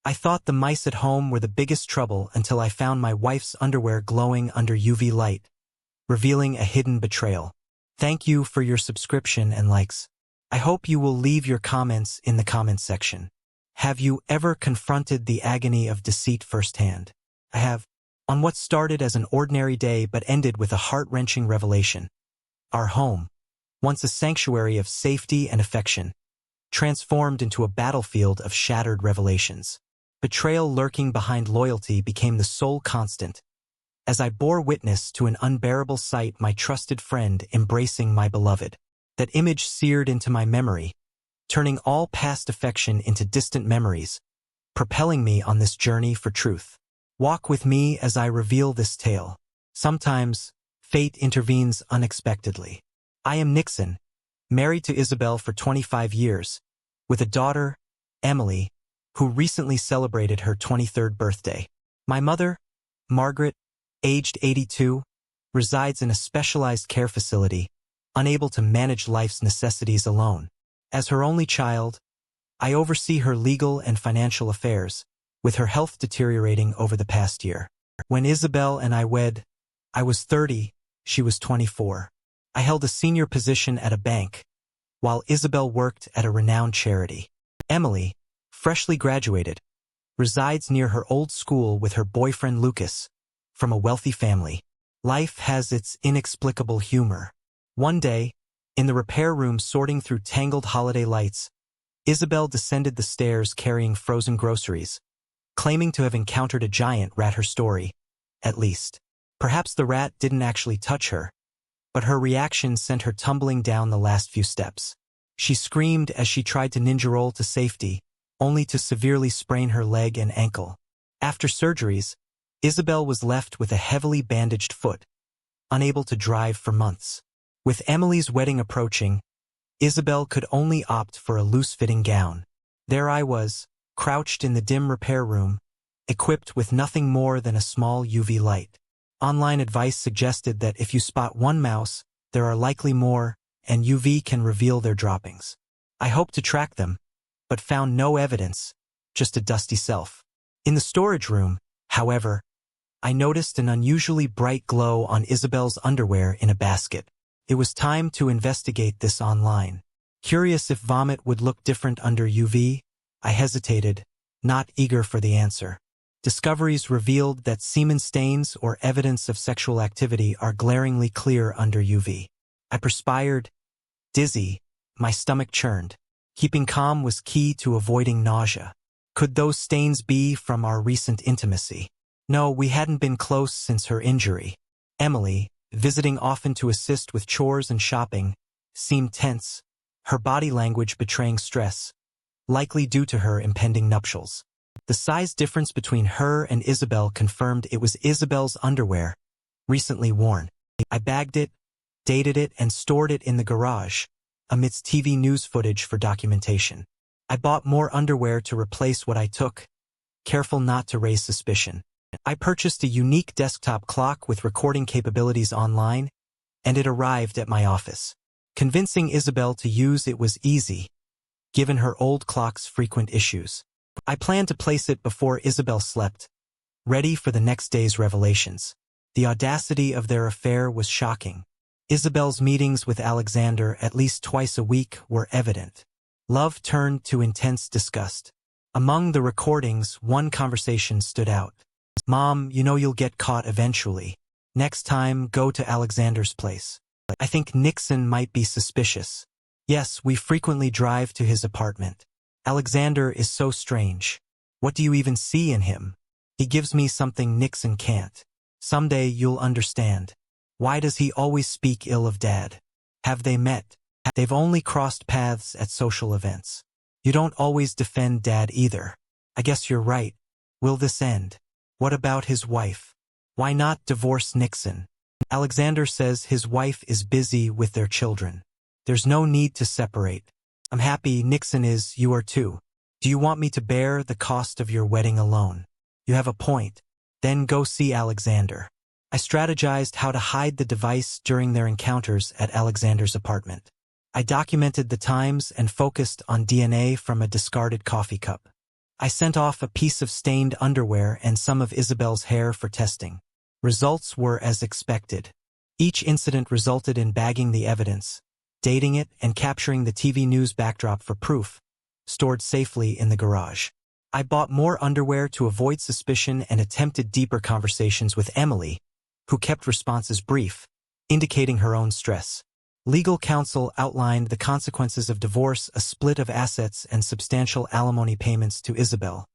I thought the mice at home were the biggest trouble until I found my wife's underwear glowing under UV light, revealing a hidden betrayal. Thank you for your subscription and likes. I hope you will leave your comments in the comments section. Have you ever confronted the agony of deceit firsthand? I have. On what started as an ordinary day but ended with a heart-wrenching revelation. Our home, once a sanctuary of safety and affection, transformed into a battlefield of shattered revelations. Betrayal lurking behind loyalty became the sole constant, as I bore witness to an unbearable sight, my trusted friend embracing my beloved. That image seared into my memory, turning all past affection into distant memories, propelling me on this journey for truth. Walk with me as I reveal this tale. Sometimes, fate intervenes unexpectedly. I am Nixon, married to Isabel for 25 years, with a daughter, Emily, who recently celebrated her 23rd birthday. My mother, Margaret, aged 82, resides in a specialized care facility, unable to manage life's necessities alone. As her only child, I oversee her legal and financial affairs, with her health deteriorating over the past year. When Isabel and I wed, I was 30, she was 24. I held a senior position at a bank, while Isabel worked at a renowned charity. Emily, freshly graduated, resides near her old school with her boyfriend Lucas, from a wealthy family. Life has its inexplicable humor. One day, in the repair room sorting through tangled holiday lights, Isabel descended the stairs carrying frozen groceries, claiming to have encountered a giant rat. Her story, at least. Perhaps the rat didn't actually touch her, but her reaction sent her tumbling down the last few steps. She screamed as she tried to ninja roll to safety, only to severely sprain her leg and ankle. After surgeries, Isabel was left with a heavily bandaged foot, unable to drive for months. With Emily's wedding approaching, Isabel could only opt for a loose-fitting gown. There I was, crouched in the dim repair room, equipped with nothing more than a small UV light. Online advice suggested that if you spot one mouse, there are likely more, and UV can reveal their droppings. I hoped to track them, but found no evidence, just a dusty self. In the storage room, however, I noticed an unusually bright glow on Isabel's underwear in a basket. It was time to investigate this online. Curious if vomit would look different under UV, I hesitated, not eager for the answer. Discoveries revealed that semen stains or evidence of sexual activity are glaringly clear under UV. I perspired, dizzy, my stomach churned. Keeping calm was key to avoiding nausea. Could those stains be from our recent intimacy? No, we hadn't been close since her injury. Emily, visiting often to assist with chores and shopping, seemed tense, her body language betraying stress, likely due to her impending nuptials. The size difference between her and Isabel confirmed it was Isabel's underwear, recently worn. I bagged it, dated it, and stored it in the garage, amidst TV news footage for documentation. I bought more underwear to replace what I took, careful not to raise suspicion. I purchased a unique desktop clock with recording capabilities online, and it arrived at my office. Convincing Isabel to use it was easy, given her old clock's frequent issues. I planned to place it before Isabel slept, ready for the next day's revelations. The audacity of their affair was shocking. Isabel's meetings with Alexander at least twice a week were evident. Love turned to intense disgust. Among the recordings, one conversation stood out. "Mom, you know you'll get caught eventually. Next time, go to Alexander's place. I think Nixon might be suspicious. Yes, we frequently drive to his apartment. Alexander is so strange. What do you even see in him? He gives me something Nixon can't. Someday you'll understand. Why does he always speak ill of Dad? Have they met? They've only crossed paths at social events. You don't always defend Dad either. I guess you're right. Will this end? What about his wife? Why not divorce Nixon? Alexander says his wife is busy with their children. There's no need to separate. I'm happy Nixon is, you are too. Do you want me to bear the cost of your wedding alone? You have a point. Then go see Alexander." I strategized how to hide the device during their encounters at Alexander's apartment. I documented the times and focused on DNA from a discarded coffee cup. I sent off a piece of stained underwear and some of Isabel's hair for testing. Results were as expected. Each incident resulted in bagging the evidence, dating it, and capturing the TV news backdrop for proof, stored safely in the garage. I bought more underwear to avoid suspicion and attempted deeper conversations with Emily, who kept responses brief, indicating her own stress. Legal counsel outlined the consequences of divorce, a split of assets, and substantial alimony payments to Isabel,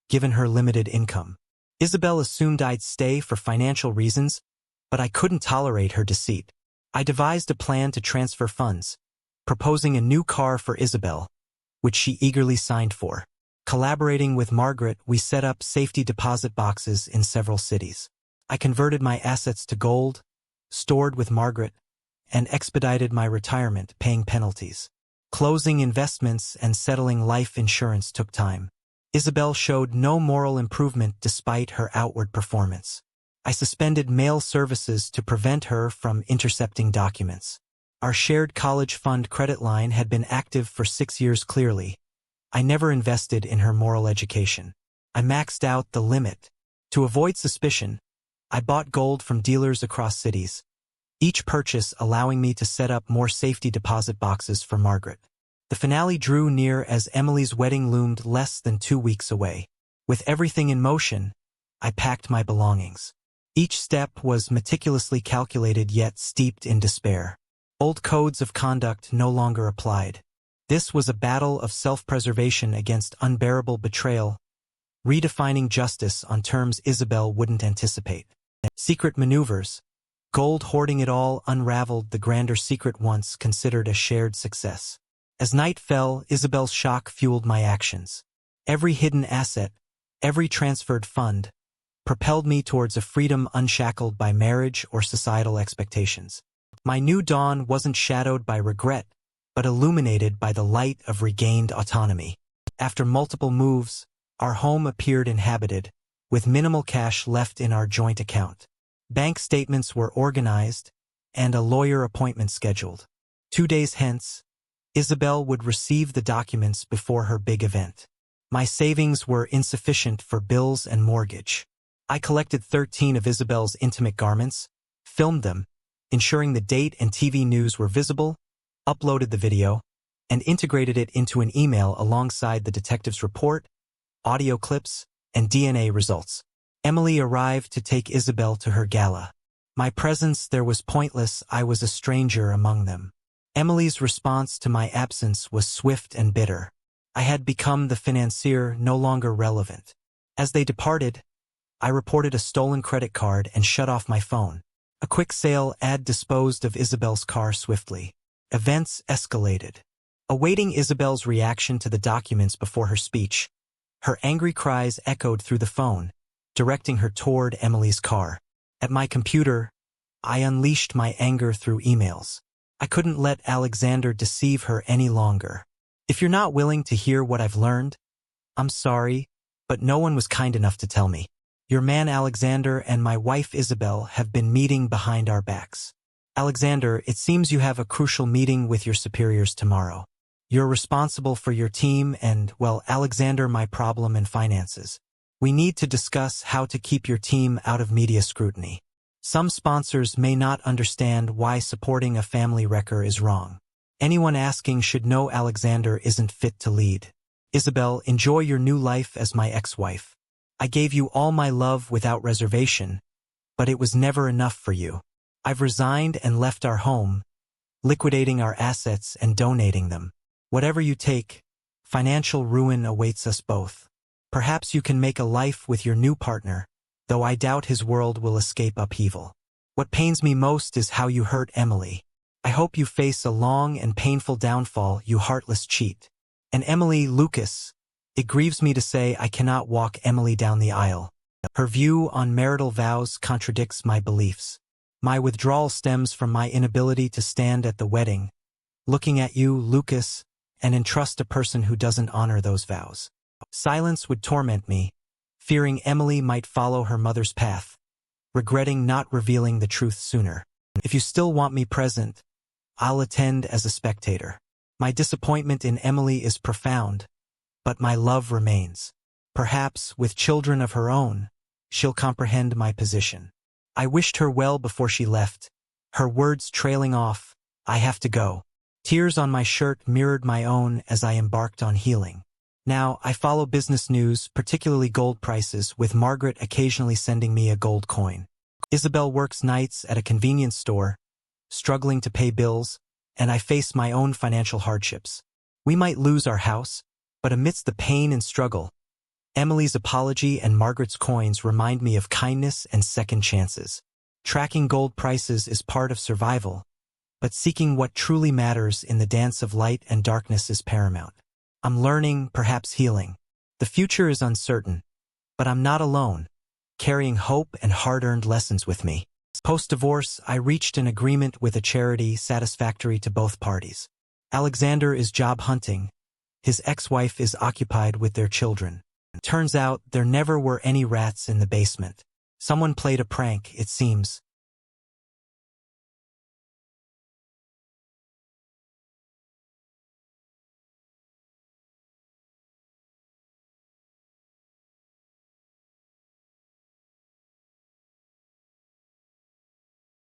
given her limited income. Isabel assumed I'd stay for financial reasons, but I couldn't tolerate her deceit. I devised a plan to transfer funds, proposing a new car for Isabel, which she eagerly signed for. Collaborating with Margaret, we set up safety deposit boxes in several cities. I converted my assets to gold, stored with Margaret, and expedited my retirement, paying penalties. Closing investments and settling life insurance took time. Isabel showed no moral improvement despite her outward performance. I suspended mail services to prevent her from intercepting documents. Our shared college fund credit line had been active for 6 years clearly. I never invested in her moral education. I maxed out the limit. To avoid suspicion, I bought gold from dealers across cities, each purchase allowing me to set up more safety deposit boxes for Margaret. The finale drew near as Emily's wedding loomed less than 2 weeks away. With everything in motion, I packed my belongings. Each step was meticulously calculated yet steeped in despair. Old codes of conduct no longer applied. This was a battle of self-preservation against unbearable betrayal, redefining justice on terms Isabel wouldn't anticipate. Secret maneuvers. Gold hoarding it all unraveled the grander secret once considered a shared success. As night fell, Isabel's shock fueled my actions. Every hidden asset, every transferred fund, propelled me towards a freedom unshackled by marriage or societal expectations. My new dawn wasn't shadowed by regret, but illuminated by the light of regained autonomy. After multiple moves, our home appeared inhabited, with minimal cash left in our joint account. Bank statements were organized, and a lawyer appointment scheduled. 2 days hence, Isabel would receive the documents before her big event. My savings were insufficient for bills and mortgage. I collected 13 of Isabel's intimate garments, filmed them, ensuring the date and TV news were visible, uploaded the video, and integrated it into an email alongside the detective's report, audio clips, and DNA results. Emily arrived to take Isabel to her gala. My presence there was pointless. I was a stranger among them. Emily's response to my absence was swift and bitter. I had become the financier, no longer relevant. As they departed, I reported a stolen credit card and shut off my phone. A quick sale ad disposed of Isabel's car swiftly. Events escalated. Awaiting Isabel's reaction to the documents before her speech, her angry cries echoed through the phone, directing her toward Emily's car. At my computer, I unleashed my anger through emails. I couldn't let Alexander deceive her any longer. If you're not willing to hear what I've learned, I'm sorry, but no one was kind enough to tell me. Your man Alexander and my wife Isabel have been meeting behind our backs. Alexander, it seems you have a crucial meeting with your superiors tomorrow. You're responsible for your team and, well, Alexander, my problem and finances. We need to discuss how to keep your team out of media scrutiny. Some sponsors may not understand why supporting a family wrecker is wrong. Anyone asking should know Alexander isn't fit to lead. Isabel, enjoy your new life as my ex-wife. I gave you all my love without reservation, but it was never enough for you. I've resigned and left our home, liquidating our assets and donating them. Whatever you take, financial ruin awaits us both. Perhaps you can make a life with your new partner, though I doubt his world will escape upheaval. What pains me most is how you hurt Emily. I hope you face a long and painful downfall, you heartless cheat. And Emily, Lucas, it grieves me to say I cannot walk Emily down the aisle. Her view on marital vows contradicts my beliefs. My withdrawal stems from my inability to stand at the wedding, looking at you, Lucas, and entrust a person who doesn't honor those vows. Silence would torment me, fearing Emily might follow her mother's path, regretting not revealing the truth sooner. If you still want me present, I'll attend as a spectator. My disappointment in Emily is profound, but my love remains. Perhaps, with children of her own, she'll comprehend my position. I wished her well before she left, her words trailing off, "I have to go." Tears on my shirt mirrored my own as I embarked on healing. Now, I follow business news, particularly gold prices, with Margaret occasionally sending me a gold coin. Isabel works nights at a convenience store, struggling to pay bills, and I face my own financial hardships. We might lose our house, but amidst the pain and struggle, Emily's apology and Margaret's coins remind me of kindness and second chances. Tracking gold prices is part of survival, but seeking what truly matters in the dance of light and darkness is paramount. I'm learning, perhaps healing. The future is uncertain, but I'm not alone, carrying hope and hard-earned lessons with me. Post-divorce, I reached an agreement with a charity satisfactory to both parties. Alexander is job hunting. His ex-wife is occupied with their children. Turns out there never were any rats in the basement. Someone played a prank, it seems.